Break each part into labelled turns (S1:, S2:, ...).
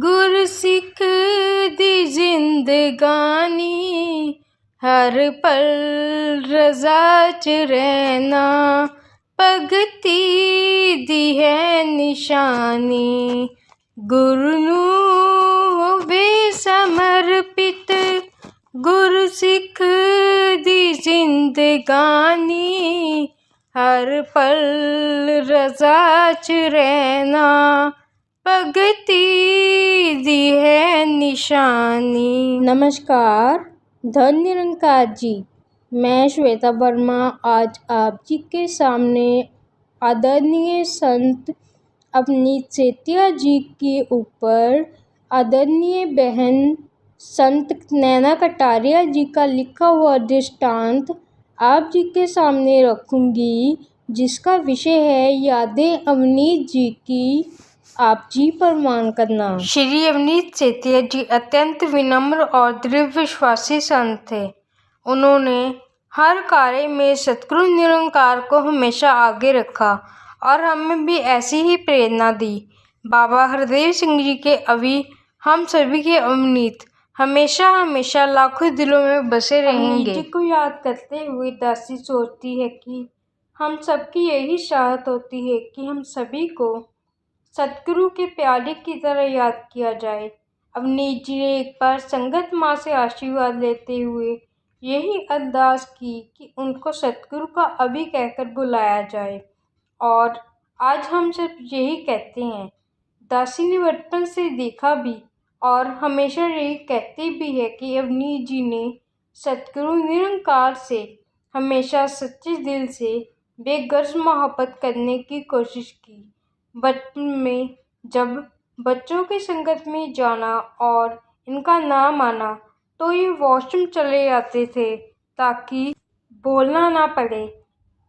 S1: गुरसिख दी जिंदगानी हर पल रज़ा च रहना, भगती दी है निशानी। गुरु नूं होवे समर्पित गुरसिख दी जिंदगानी, हर पल रज़ा च रहना, भगती दी है निशानी।
S2: नमस्कार, धन निरंकार जी। मैं श्वेता वर्मा आज आप जी के सामने आदरणीय संत अवनीत सेतिया जी के ऊपर आदरणीय बहन संत नैना कटारिया जी का लिखा हुआ दृष्टांत आप जी के सामने रखूंगी, जिसका विषय है यादें अवनीत जी की, आप जी प्रमाण करना।
S1: श्री अवनीत सेतिया जी अत्यंत विनम्र और दृढ़ विश्वासी संत थे। उन्होंने हर कार्य में सतगुरु निरंकार को हमेशा आगे रखा और हमें भी ऐसी ही प्रेरणा दी। बाबा हरदेव सिंह जी के अभी हम सभी के अवनीत हमेशा हमेशा लाखों दिलों में बसे रहेंगे। जी को याद करते हुए दासी सोचती है कि हम सबकी यही चाहत होती है कि हम सभी को सतगुरु के प्यारे की तरह याद किया जाए। अवनीत जी ने एक बार संगत माँ से आशीर्वाद लेते हुए यही अरदास की कि उनको सतगुरु का अभी कहकर बुलाया जाए, और आज हम सब यही कहते हैं। दासी ने बचपन से देखा भी और हमेशा यही कहती भी है कि अवनीत जी ने सतगुरु निरंकार से हमेशा सच्चे दिल से बेगर्ज मोहब्बत करने की कोशिश की। बचपन में जब बच्चों की संगत में जाना और इनका नाम आना तो ये वॉशरूम चले जाते थे ताकि बोलना ना पड़े।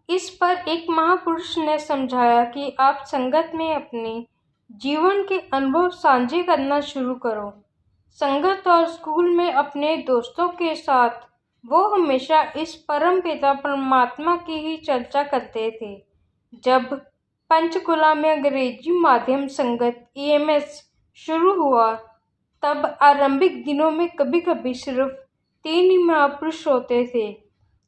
S1: इस पर एक महापुरुष ने समझाया कि आप संगत में अपने जीवन के अनुभव साझे करना शुरू करो। संगत और स्कूल में अपने दोस्तों के साथ वो हमेशा इस परम पिता परमात्मा की ही चर्चा करते थे। जब पंचकुला में अंग्रेजी माध्यम संगत EMS शुरू हुआ, तब आरंभिक दिनों में कभी कभी सिर्फ 3 ही महापुरुष होते थे,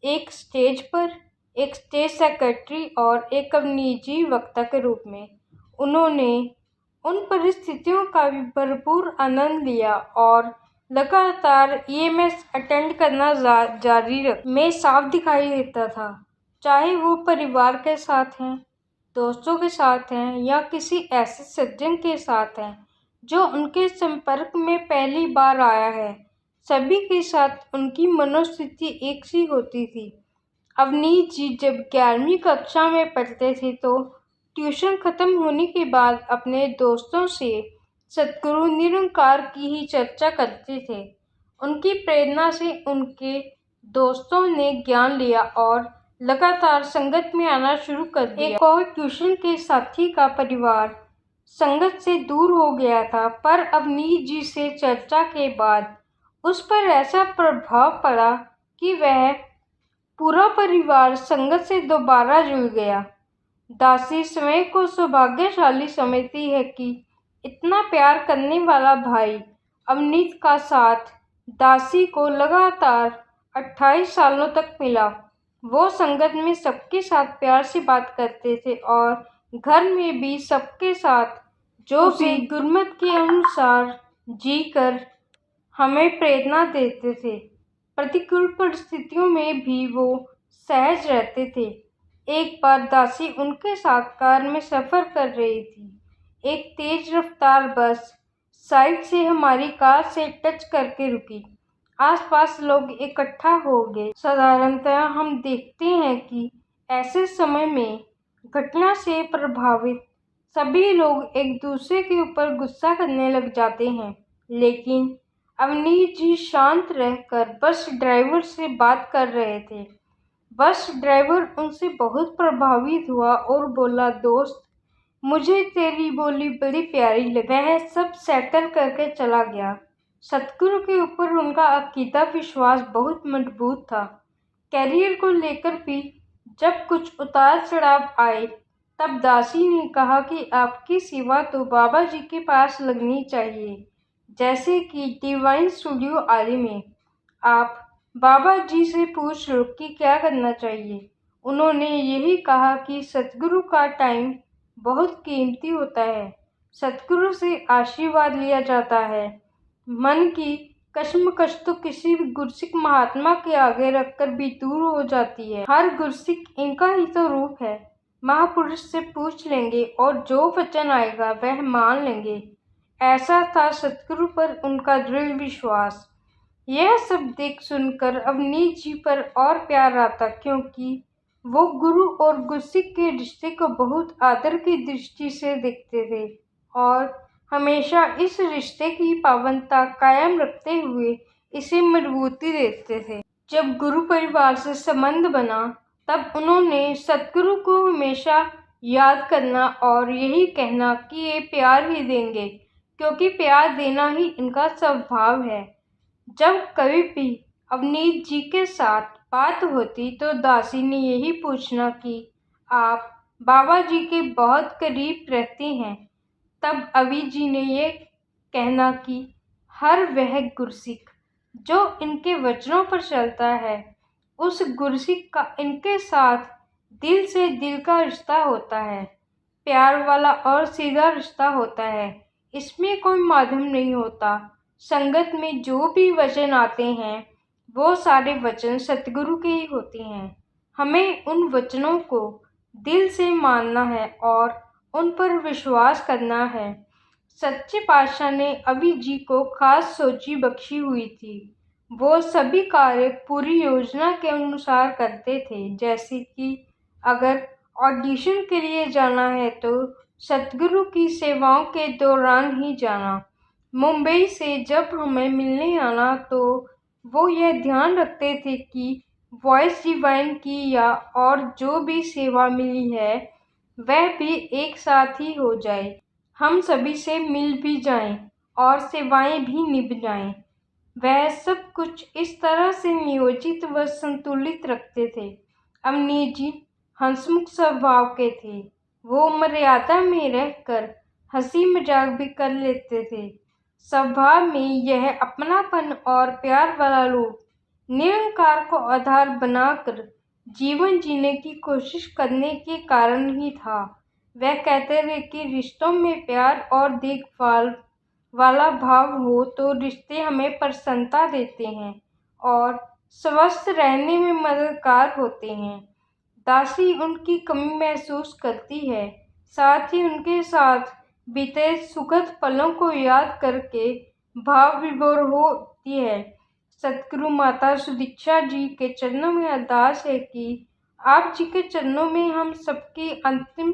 S1: एक स्टेज पर, एक स्टेज सेक्रेटरी और एक अवनीत जी वक्ता के रूप में। उन्होंने उन परिस्थितियों का भी भरपूर आनंद लिया और लगातार EMS अटेंड करना जारी रखा। में साफ दिखाई देता था, चाहे वो परिवार के साथ हैं, दोस्तों के साथ हैं या किसी ऐसे सज्जन के साथ हैं जो उनके संपर्क में पहली बार आया है, सभी के साथ उनकी मनोस्थिति एक सी होती थी। अवनीत जी जब 11वीं कक्षा में पढ़ते थे तो ट्यूशन खत्म होने के बाद अपने दोस्तों से सतगुरु निरंकार की ही चर्चा करते थे। उनकी प्रेरणा से उनके दोस्तों ने ज्ञान लिया और लगातार संगत में आना शुरू कर दिया। एक और ट्यूशन के साथी का परिवार संगत से दूर हो गया था, पर अवनीत जी से चर्चा के बाद उस पर ऐसा प्रभाव पड़ा कि वह पूरा परिवार संगत से दोबारा जुड़ गया। दासी स्वयं को सौभाग्यशाली समझती है कि इतना प्यार करने वाला भाई अवनीत का साथ दासी को लगातार 28 सालों तक मिला। वो संगत में सबके साथ प्यार से बात करते थे और घर में भी सबके साथ जो भी गुरमत के अनुसार जीकर हमें प्रेरणा देते थे। प्रतिकूल परिस्थितियों में भी वो सहज रहते थे। एक बार दासी उनके साथ कार में सफ़र कर रही थी। एक तेज रफ्तार बस साइड से हमारी कार से टच करके रुकी। आसपास लोग इकट्ठा हो गए। साधारणतः हम देखते हैं कि ऐसे समय में घटना से प्रभावित सभी लोग एक दूसरे के ऊपर गुस्सा करने लग जाते हैं, लेकिन अवनीत जी शांत रहकर बस ड्राइवर से बात कर रहे थे। बस ड्राइवर उनसे बहुत प्रभावित हुआ और बोला, दोस्त, मुझे तेरी बोली बड़ी प्यारी लगी। वह सब सेटल करके चला गया। सतगुरु के ऊपर उनका अकीदा विश्वास बहुत मजबूत था। कैरियर को लेकर भी जब कुछ उतार चढ़ाव आए, तब दासी ने कहा कि आपकी सेवा तो बाबा जी के पास लगनी चाहिए। जैसे कि डिवाइन स्टूडियो आदि में। आप बाबा जी से पूछ लो कि क्या करना चाहिए। उन्होंने यही कहा कि सतगुरु का टाइम बहुत कीमती होता है। सतगुरु से आशीर्वाद लिया जाता है। मन की कश्मकश तो किसी भी गुरसिक महात्मा के आगे रखकर भी दूर हो जाती है। हर गुरसिक इनका ही तो रूप है। महापुरुष से पूछ लेंगे और जो वचन आएगा वह मान लेंगे। ऐसा था सतगुरु पर उनका दृढ़ विश्वास। यह सब देख सुनकर अवनीत जी पर और प्यार आता, क्योंकि वो गुरु और गुरसिक के रिश्ते को बहुत आदर की दृष्टि से देखते थे और हमेशा इस रिश्ते की पावनता कायम रखते हुए इसे मजबूती देते थे। जब गुरु परिवार से संबंध बना तब उन्होंने सतगुरु को हमेशा याद करना और यही कहना कि ये प्यार ही देंगे, क्योंकि प्यार देना ही इनका स्वभाव है। जब कभी भी अवनीत जी के साथ बात होती तो दासी ने यही पूछना कि आप बाबा जी के बहुत करीब रहते हैं। तब अवि जी ने ये कहना कि हर वह गुरसिक जो इनके वचनों पर चलता है, उस गुरसिक का इनके साथ दिल से दिल का रिश्ता होता है, प्यार वाला और सीधा रिश्ता होता है। इसमें कोई माध्यम नहीं होता। संगत में जो भी वचन आते हैं वो सारे वचन सतगुरु के ही होते हैं। हमें उन वचनों को दिल से मानना है और उन पर विश्वास करना है। सच्चे पातशाह ने अवि जी को खास सोची बख्शी हुई थी। वो सभी कार्य पूरी योजना के अनुसार करते थे। जैसे कि अगर ऑडिशन के लिए जाना है तो सतगुरु की सेवाओं के दौरान ही जाना। मुंबई से जब हमें मिलने आना तो वो यह ध्यान रखते थे कि वॉइस डिवाइन की या और जो भी सेवा मिली है वह भी एक साथ ही हो जाए, हम सभी से मिल भी जाएं और सेवाएं भी निभ जाएं। वह सब कुछ इस तरह से नियोजित व संतुलित रखते थे। अवनीत जी हंसमुख स्वभाव के थे। वो मर्यादा में रहकर हंसी मजाक भी कर लेते थे। स्वभाव में यह अपनापन और प्यार वाला रूप निरंकार को आधार बनाकर जीवन जीने की कोशिश करने के कारण ही था। वह कहते थे कि रिश्तों में प्यार और देखभाल वाला भाव हो तो रिश्ते हमें प्रसन्नता देते हैं और स्वस्थ रहने में मददगार होते हैं। दासी उनकी कमी महसूस करती है, साथ ही उनके साथ बीते सुखद पलों को याद करके भाव विभोर होती है। सतगुरु माता सुदीक्षा जी के चरणों में अरदास है कि आप जी के चरणों में हम सबकी अंतिम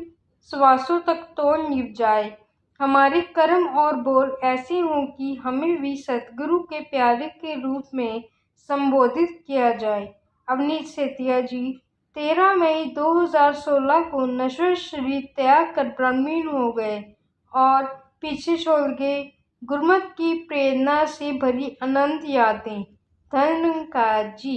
S1: श्वासों तक तोड़ निभ जाए। हमारे कर्म और बोल ऐसे हों कि हमें भी सतगुरु के प्यारे के रूप में संबोधित किया जाए। अवनीत सेतिया जी 13 मई 2016 को नश्वर शरीर त्याग कर ब्रह्मलीन हो गए और पीछे छोड़ गए गुरमत की प्रेरणा से भरी अनंत यादें। धन्यवाद जी।